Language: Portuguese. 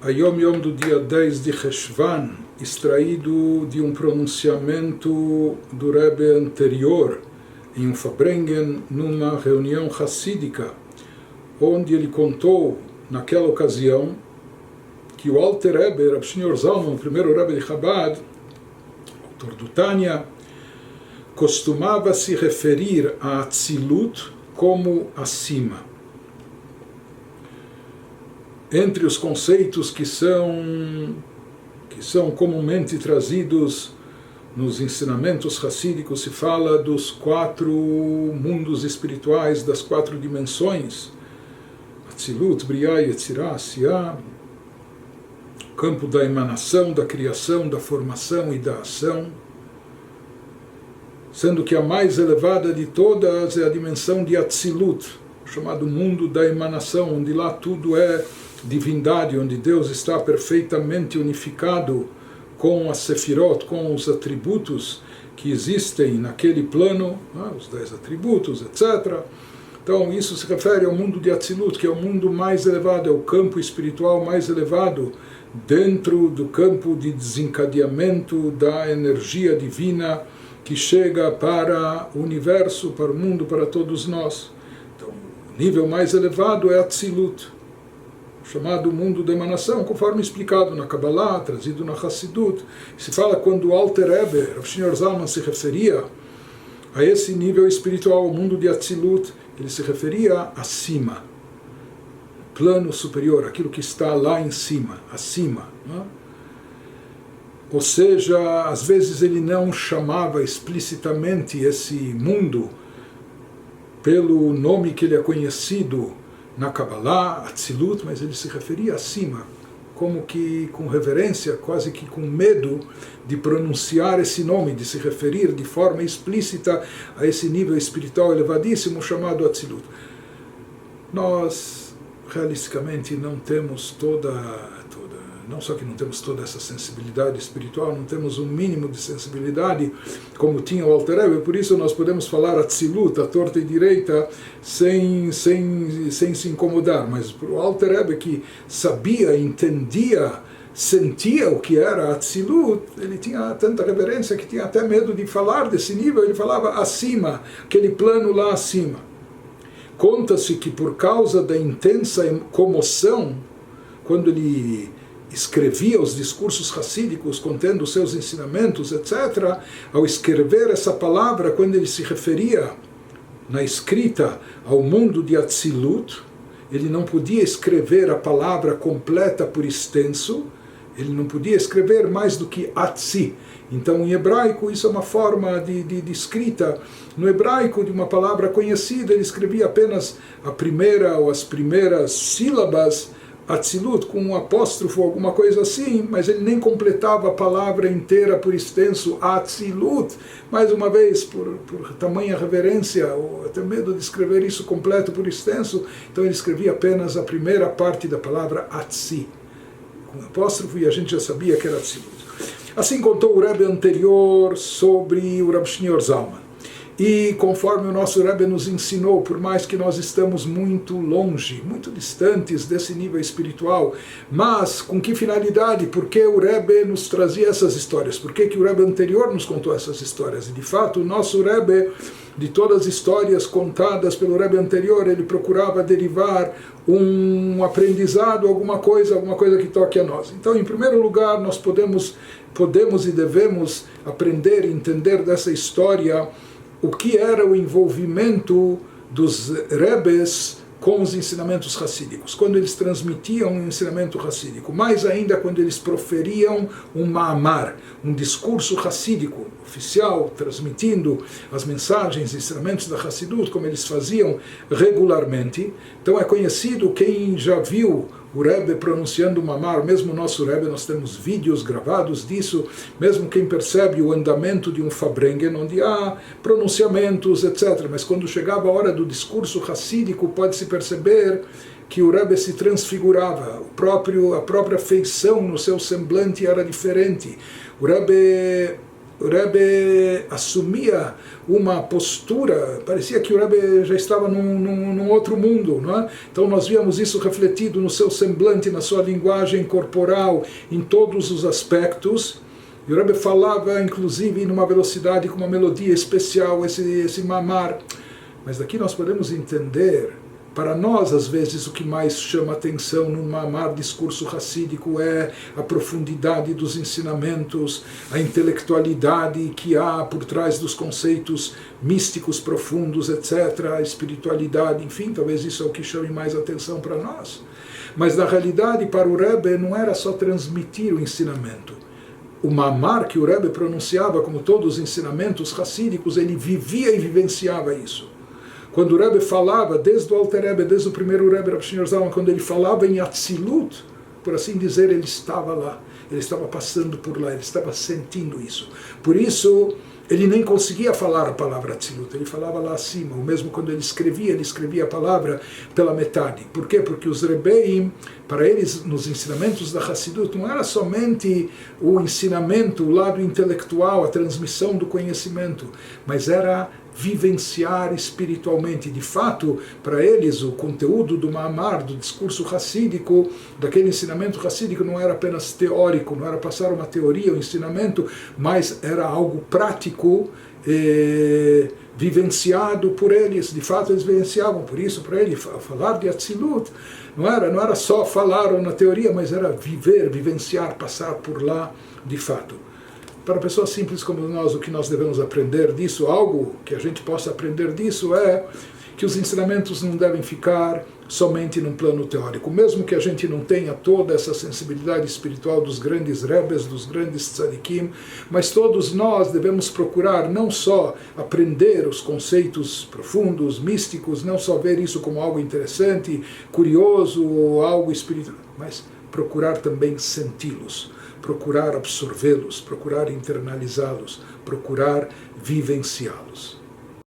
a Yom Yom do dia 10 de Cheshvan, extraído de um pronunciamento do Rebbe anterior, em um Fabrengen, numa reunião hassídica, onde ele contou, naquela ocasião, que o Alter Rebbe, Rav Shneur Zalman, o primeiro Rebbe de Chabad, autor do Tânia, costumava se referir a Atzilut como acima. Entre os conceitos que são comumente trazidos nos ensinamentos hassídicos, se fala dos 4 mundos espirituais, das 4 dimensões, Atzilut, Briah, Yetzirah, Asiyah, campo da emanação, da criação, da formação e da ação, sendo que a mais elevada de todas é a dimensão de Atzilut, chamado mundo da emanação, onde lá tudo é divindade, onde Deus está perfeitamente unificado com as sefirot, com os atributos que existem naquele plano, os 10 atributos, etc. Então isso se refere ao mundo de Atzilut, que é o mundo mais elevado, é o campo espiritual mais elevado dentro do campo de desencadeamento da energia divina que chega para o universo, para o mundo, para todos nós. Então o nível mais elevado é Atzilut, chamado mundo da emanação, conforme explicado na Kabbalah, trazido na Hassidut. Se fala quando o Alter Rebbe, Rav Shneur Zalman, se referia a esse nível espiritual, o mundo de Atzilut, ele se referia acima, plano superior, aquilo que está lá em cima, acima. Não é? Ou seja, às vezes ele não chamava explicitamente esse mundo pelo nome que ele é conhecido na Kabbalah, Atzilut, mas ele se referia acima, como que com reverência, quase que com medo de pronunciar esse nome, de se referir de forma explícita a esse nível espiritual elevadíssimo chamado Atzilut. Nós, realisticamente, não temos não só que não temos toda essa sensibilidade espiritual, não temos um mínimo de sensibilidade como tinha o Alter Rebbe, por isso nós podemos falar Atzilut, à torta e direita, sem se incomodar. Mas para o Alter Rebbe, que sabia, entendia, sentia o que era Atzilut, ele tinha tanta reverência que tinha até medo de falar desse nível, ele falava acima, aquele plano lá acima. Conta-se que por causa da intensa comoção, quando ele escrevia os discursos hassídicos contendo os seus ensinamentos, etc., ao escrever essa palavra, quando ele se referia na escrita ao mundo de Atzilut, ele não podia escrever a palavra completa por extenso, ele não podia escrever mais do que Atzi. Então, em hebraico, isso é uma forma de escrita. No hebraico, de uma palavra conhecida, ele escrevia apenas a primeira ou as primeiras sílabas, Atzilut, com um apóstrofo, alguma coisa assim, mas ele nem completava a palavra inteira por extenso, Atzilut. Mais uma vez, por tamanha reverência, ou até medo de escrever isso completo por extenso, então ele escrevia apenas a primeira parte da palavra Atzi, com apóstrofo, e a gente já sabia que era Atzilut. Assim contou o Rebbe anterior sobre o Rav Shneur Zalman. E conforme o nosso Rebbe nos ensinou, por mais que nós estamos muito longe, muito distantes desse nível espiritual, mas com que finalidade? Por que o Rebbe nos trazia essas histórias? Por que o Rebbe anterior nos contou essas histórias? E de fato, o nosso Rebbe, de todas as histórias contadas pelo Rebbe anterior, ele procurava derivar um aprendizado, alguma coisa que toque a nós. Então, em primeiro lugar, nós podemos e devemos aprender e entender dessa história o que era o envolvimento dos Rebes com os ensinamentos hassídicos, quando eles transmitiam um ensinamento hassídico, mais ainda quando eles proferiam um ma'amar, um discurso hassídico oficial, transmitindo as mensagens e ensinamentos da Hassidut, como eles faziam regularmente. Então é conhecido, quem já viu o Rebbe pronunciando o ma'amar, mesmo o nosso Rebbe, nós temos vídeos gravados disso, mesmo quem percebe o andamento de um Fabrengen, onde há pronunciamentos, etc. Mas quando chegava a hora do discurso hassídico, pode-se perceber que o Rebbe se transfigurava, a própria feição no seu semblante era diferente. O Rebbe o Rebbe assumia uma postura, parecia que o Rebbe já estava num outro mundo, não é? Então nós víamos isso refletido no seu semblante, na sua linguagem corporal, em todos os aspectos. E o Rebbe falava, inclusive, numa velocidade com uma melodia especial, esse mamar. Mas daqui nós podemos entender, para nós, às vezes, o que mais chama atenção num mamar discurso racídico é a profundidade dos ensinamentos, a intelectualidade que há por trás dos conceitos místicos profundos, etc., a espiritualidade, enfim, talvez isso é o que chame mais atenção para nós. Mas, na realidade, para o Rebbe, não era só transmitir o ensinamento. O mamar que o Rebbe pronunciava, como todos os ensinamentos racídicos, ele vivia e vivenciava isso. Quando o Rebbe falava, desde o Alter Rebbe, desde o primeiro Rebbe, Rav Shneur Zalman, quando ele falava em Atzilut, por assim dizer, ele estava lá, ele estava passando por lá, ele estava sentindo isso. Por isso, ele nem conseguia falar a palavra Atzilut, ele falava lá acima. Ou mesmo quando ele escrevia a palavra pela metade. Por quê? Porque os Rebbeim, para eles, nos ensinamentos da Hassidut, não era somente o ensinamento, o lado intelectual, a transmissão do conhecimento, mas era vivenciar espiritualmente. De fato, para eles, o conteúdo do Ma'amar, do discurso racídico, daquele ensinamento racídico, não era apenas teórico, não era passar uma teoria, um ensinamento, mas era algo prático, vivenciado por eles. De fato, eles vivenciavam. Por isso, para eles, falar de Atzilut não era só falar na teoria, mas era viver, vivenciar, passar por lá de fato. Para pessoas simples como nós, o que nós devemos aprender disso, algo que a gente possa aprender disso é que os ensinamentos não devem ficar somente num plano teórico. Mesmo que a gente não tenha toda essa sensibilidade espiritual dos grandes Rebes, dos grandes tzadikim, mas todos nós devemos procurar não só aprender os conceitos profundos, místicos, não só ver isso como algo interessante, curioso ou algo espiritual, mas procurar também senti-los, procurar absorvê-los, procurar internalizá-los, procurar vivenciá-los.